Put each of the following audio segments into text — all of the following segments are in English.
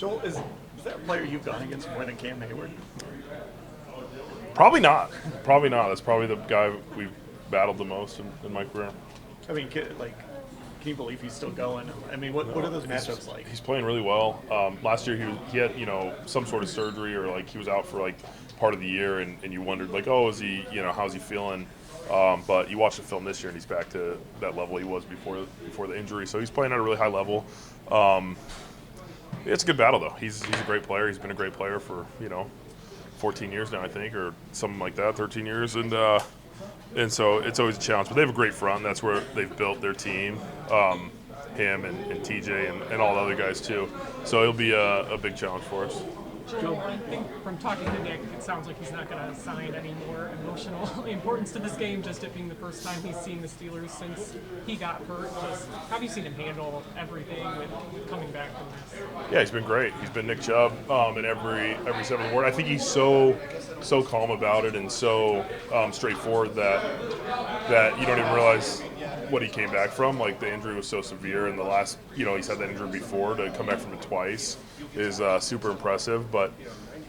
Joel, is that a player you've gone against more than Cam Hayward? Probably not. Probably not. That's probably the guy we've battled the most in my career. I mean, can you believe he's still going? I mean, what are those matchups like? He's playing really well. Last year he had some sort of surgery or he was out for part of the year, and you wondered oh, is he how's he feeling? But you watch the film this year and he's back to that level he was before the injury. So he's playing at a really high level. It's a good battle though. He's a great player. He's been a great player for 14 years now, I think, or something like that, 13 years, and so it's always a challenge. But they have a great front. That's where they've built their team, him and TJ and all the other guys too. So it'll be a big challenge for us. Joe, I think from talking to Nick, it sounds like he's not going to assign any more emotional importance to this game, just it being the first time he's seen the Steelers since he got hurt. Just how have you seen him handle everything with coming back from this? Yeah, he's been great. He's been Nick Chubb in every step of the word. I think he's so calm about it and so straightforward that you don't even realize what he came back from. The injury was so severe, and the last, he's had that injury before. To come back from it twice is super impressive, but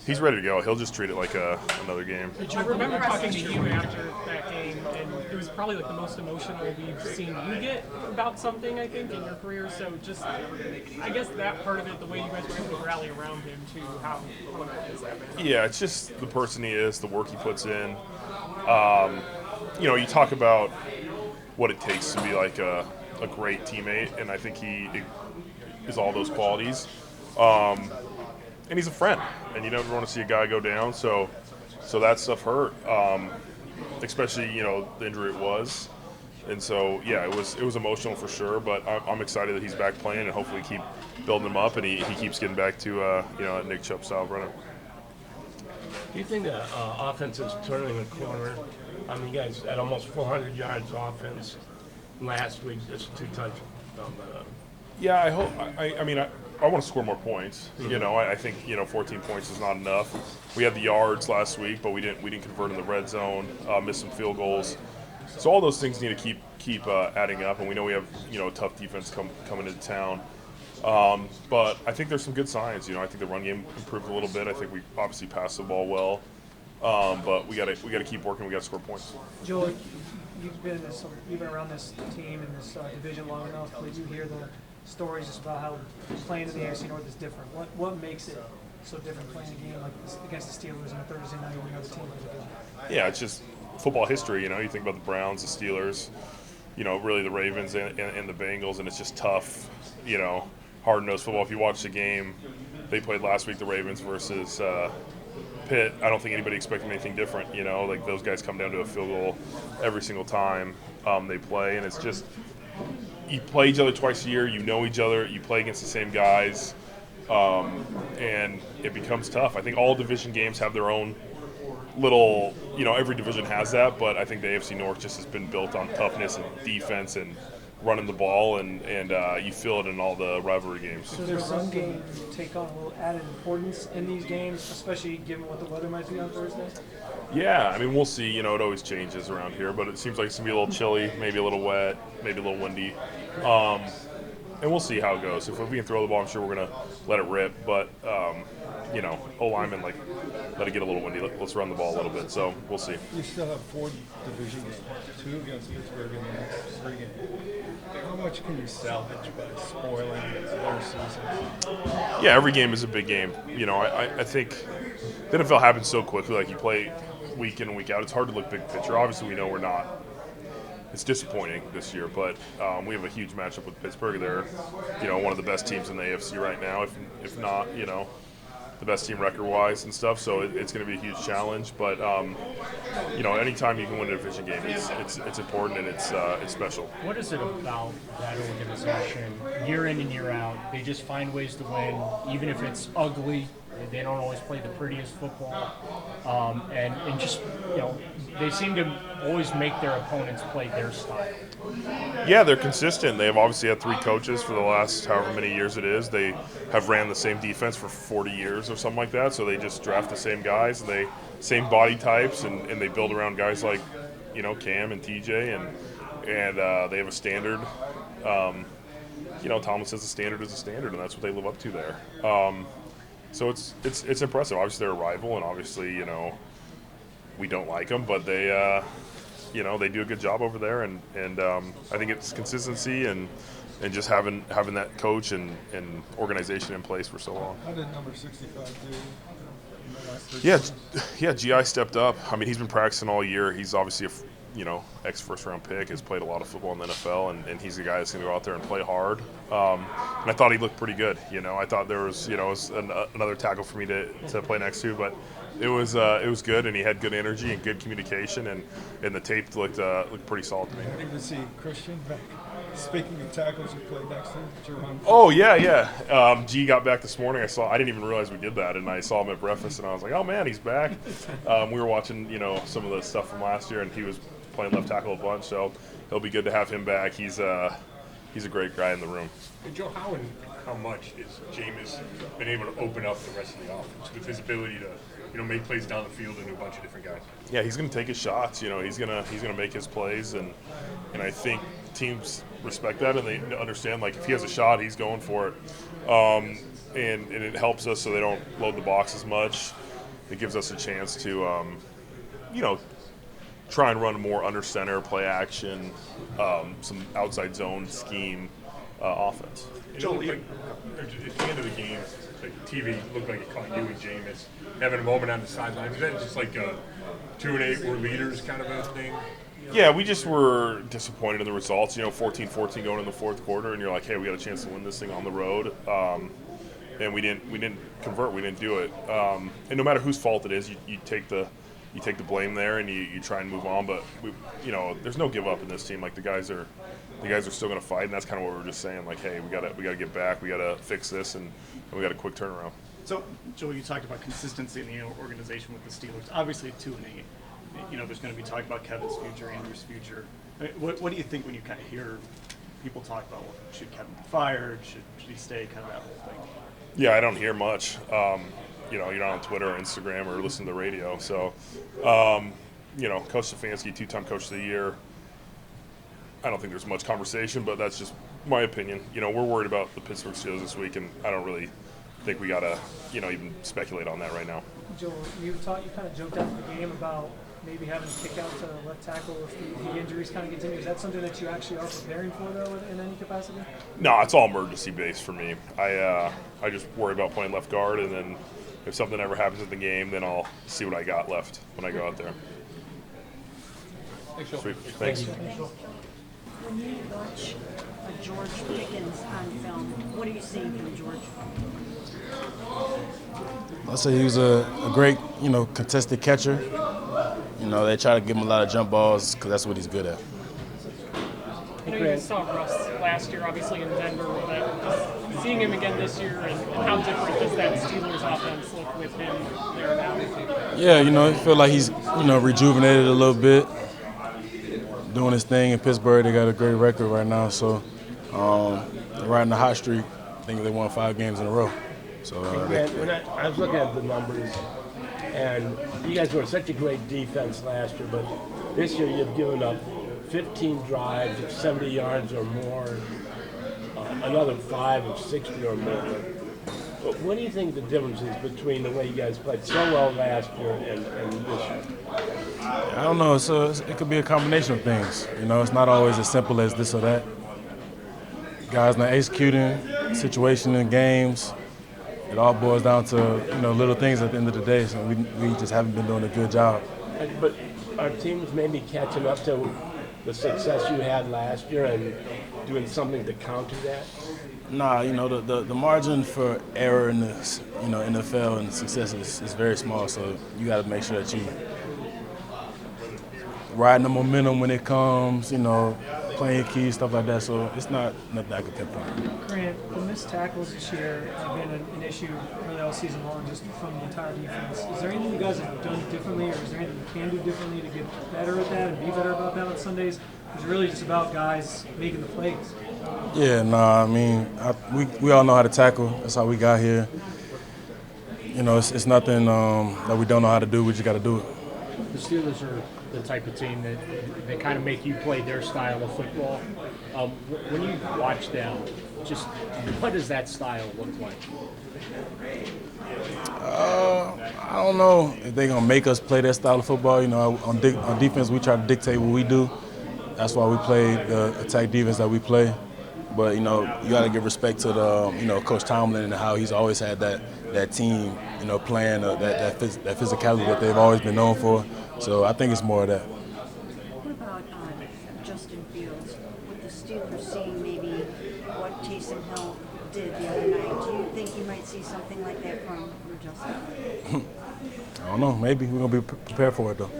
he's ready to go. He'll just treat it like another game. I remember talking to you after that game, and it was probably the most emotional we've seen you get about something, I think, in your career. So just, I guess that part of it, the way you guys were able to rally around him, too, how is that? Yeah, it's just the person he is, the work he puts in. You talk about what it takes to be a great teammate, and I think he is all those qualities. And he's a friend, and you never want to see a guy go down, so that stuff hurt, especially the injury it was, and so yeah, it was emotional for sure. But I'm excited that he's back playing, and hopefully keep building him up, and he keeps getting back to Nick Chubb style running. Do you think the offense is turning the corner? I mean, you guys had almost 400 yards offense last week, just 2 touchdowns. Yeah, I hope. I want to score more points. Mm-hmm. I think 14 points is not enough. We had the yards last week, but we didn't convert in the red zone. Missed some field goals. So all those things need to keep adding up. And we know we have a tough defense coming into town. But I think there's some good signs. I think the run game improved a little bit. I think we obviously passed the ball well. But we got to keep working. We got to score points. Joel, you've been around this team and this division long enough. Did you hear the stories just about how playing in the AFC North is different? What makes it so different playing a game like this against the Steelers on a Thursday night when another team in the division? Yeah, it's just football history. You think about the Browns, the Steelers, really the Ravens and the Bengals, and it's just tough. Hard-nosed football. If you watch the game they played last week, the Ravens versus Pitt, I don't think anybody expected anything different. Those guys come down to a field goal every single time they play, and it's just you play each other twice a year. You know each other. You play against the same guys, and it becomes tough. I think all division games have their own little. Every division has that, but I think the AFC North just has been built on toughness and defense and running the ball, and you feel it in all the rivalry games. So does the run game take on a little added importance in these games, especially given what the weather might be on Thursday? Yeah, we'll see. It always changes around here, but it seems like it's going to be a little chilly, maybe a little wet, maybe a little windy. And we'll see how it goes. If we can throw the ball, I'm sure we're going to let it rip. But, O-linemen, let it get a little windy. Let's run the ball a little bit. So we'll see. You still have 4 division games, 2 against Pittsburgh and the next 3 games. How much can you salvage by spoiling their season? Yeah, every game is a big game. I think the NFL happens so quickly. You play week in and week out. It's hard to look big picture. Obviously, we know we're not. It's disappointing this year, but we have a huge matchup with Pittsburgh. They're, one of the best teams in the AFC right now, if not, the best team record-wise and stuff. So it's going to be a huge challenge. But anytime you can win a division game, it's important and it's special. What is it about that organization, year in and year out? They just find ways to win, even if it's ugly. They don't always play the prettiest football, and just they seem to always make their opponents play their style. Yeah, they're consistent. They have obviously had 3 coaches for the last however many years it is. They have ran the same defense for 40 years or something like that. So they just draft the same guys, and same body types, and they build around guys like Cam and TJ, and they have a standard. Thomas says a standard is a standard, and that's what they live up to there. So it's impressive. Obviously, they're a rival, and obviously, we don't like them, but they, they do a good job over there, and I think it's consistency and just having that coach and organization in place for so long. How did number 65 do? Yeah, GI stepped up. I mean, he's been practicing all year. He's obviously ex first round pick, has played a lot of football in the NFL, and he's the guy that's going to go out there and play hard. And I thought he looked pretty good. I thought there was another tackle for me to play next to, but it was good, and he had good energy and good communication, and the tape looked pretty solid to me. Good to see Christian back. Speaking of tackles, you played next to Jerome. Oh yeah. G got back this morning. I didn't even realize we did that, and I saw him at breakfast, and I was like, oh man, he's back. We were watching some of the stuff from last year, and he was playing left tackle a bunch, so it'll be good to have him back. He's a great guy in the room. Hey Joe, how much is Jameis been able to open up the rest of the offense with his ability to make plays down the field into a bunch of different guys? Yeah, he's going to take his shots. He's going to make his plays, and I think teams respect that, and they understand, like, if he has a shot, he's going for it. And it helps us so they don't load the box as much. It gives us a chance to, try and run more under center, play action, some outside zone scheme offense. It looked like at the end of the game, like TV looked like it caught you and Jameis having a moment on the sideline. Is that just like 2-8, we're leaders kind of a thing? Yeah, we just were disappointed in the results. 14-14 going in the fourth quarter, and you're like, hey, we got a chance to win this thing on the road, and we didn't convert. We didn't do it. And no matter whose fault it is, you take the blame there, and you try and move on. But there's no give up in this team. Like, the guys are still going to fight, and that's kind of what we were just saying. Like, hey, we gotta get back. We gotta fix this, and we got a quick turnaround. So, Joel, you talked about consistency in the organization with the Steelers. Obviously, at 2-8, there's going to be talk about Kevin's future, Andrew's future. I mean, what do you think when you kind of hear people talk about, well, should Kevin be fired? Should he stay? Kind of that whole thing. Yeah, I don't hear much. You're not on Twitter or Instagram or listen to the radio. So, Coach Stefanski, 2-time Coach of the Year. I don't think there's much conversation, but that's just my opinion. We're worried about the Pittsburgh Steelers this week, and I don't really think we gotta, even speculate on that right now. Joel, you kind of joked after the game about maybe having to kick out to left tackle if the injuries kind of continue. Is that something that you actually are preparing for, though, in any capacity? No, it's all emergency based for me. I just worry about playing left guard, and then if something ever happens in the game, then I'll see what I got left when I go out there. Sweet. Thanks. When you watch George Pickens on film, what are you seeing from George? I'll say he was a great, contested catcher. They try to give him a lot of jump balls because that's what he's good at. You guys saw Russ last year, obviously in Denver, but just seeing him again this year, and how different does that Steelers offense look with him there now? Yeah, I feel like he's, rejuvenated a little bit, doing his thing in Pittsburgh. They got a great record right now, so they're riding the hot streak. I think they won 5 games in a row. So When I was looking at the numbers, and you guys were such a great defense last year, but this year you've given up 15 drives of 70 yards or more, another 5 of 60 or more. But what do you think the difference is between the way you guys played so well last year and this year? I don't know. It could be a combination of things. It's not always as simple as this or that. Guys not executing, situation in games. It all boils down to little things at the end of the day. So we just haven't been doing a good job. But are teams maybe catching up to the success you had last year and doing something to counter that? Nah, the margin for error in the NFL and success is very small. So you got to make sure that you riding the momentum when it comes. Playing keys, stuff like that. So it's not nothing I could pinpoint. Grant, the missed tackles this year have been an issue really all season long, just from the entire defense. Is there anything you guys have done differently, or is there anything you can do differently to get better at that and be better about that on Sundays? It's really just about guys making the plays. Yeah, we all know how to tackle. That's how we got here. It's nothing that we don't know how to do. We just got to do it. The Steelers are the type of team that they kind of make you play their style of football. When you watch them, just what does that style look like? don't know if they're gonna make us play that style of football. You know, on defense we try to dictate what we do. That's why we play the attack defense that we play. But you know, you got to give respect to the Coach Tomlin and how he's always had that team, playing that physicality that they've always been known for. So I think it's more of that. What about Justin Fields? With the Steelers seeing maybe what Taysom Hill did the other night, do you think you might see something like that from Justin? I don't know. Maybe we're gonna be prepared for it though.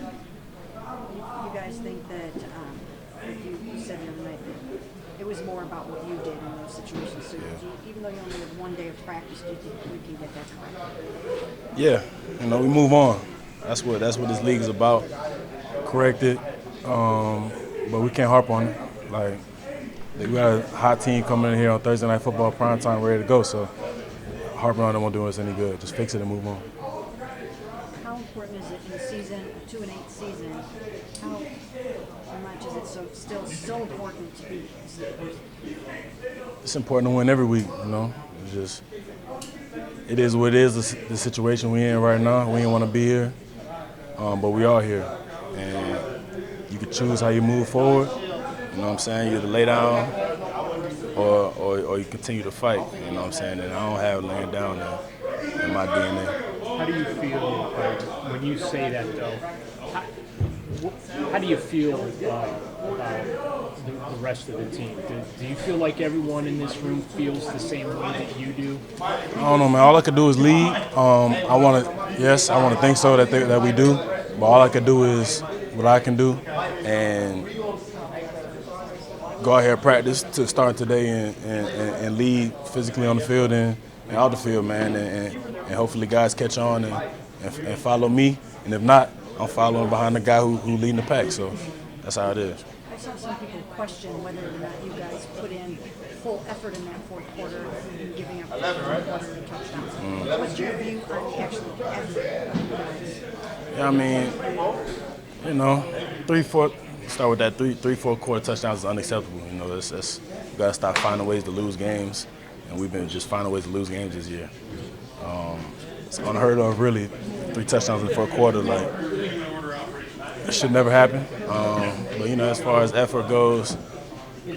You guys think that, like you said the other night, that it was more about what you did in those situations. So even though you only had 1 day of practice, do you think we can get that correct? Yeah, we move on. That's what this league is about. Correct it, but we can't harp on it. Like, we got a hot team coming in here on Thursday Night Football prime time, ready to go. So harping on it won't do us any good. Just fix it and move on. How important is it in a season, a 2-8 season? How much is it still so important to be? It's important to win every week. It is what it is. The situation we're in right now. We didn't want to be here, but we are here, and you can choose how you move forward. You know what I'm saying? You either lay down or you continue to fight. You know what I'm saying? And I don't have laying down in my DNA. How do you feel when you say that, though? How do you feel about the rest of the team? Do you feel like everyone in this room feels the same way that you do? I don't know, man. All I could do is lead. I want to think so that we do. But all I could do is what I can do, and go out here and practice to start today and lead physically on the field and out the field, man. And hopefully guys catch on and follow me. And if not, I'm following behind the guy who leading the pack. So that's how it is. I saw some people question whether or not you guys put in full effort in that fourth quarter and giving up 4 quarter touchdowns. What's your view on the actual effort of you guys? Yeah, I mean, 3-4. Start with that 3-4 quarter touchdowns is unacceptable. You got to stop finding ways to lose games, and we've been just finding ways to lose games this year. It's unheard of, really. 3 touchdowns in the fourth quarter, like, it should never happen. But as far as effort goes, we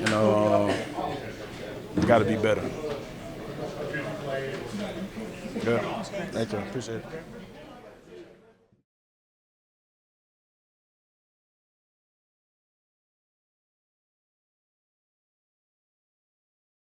got to be better. Yeah, thank you. Appreciate it.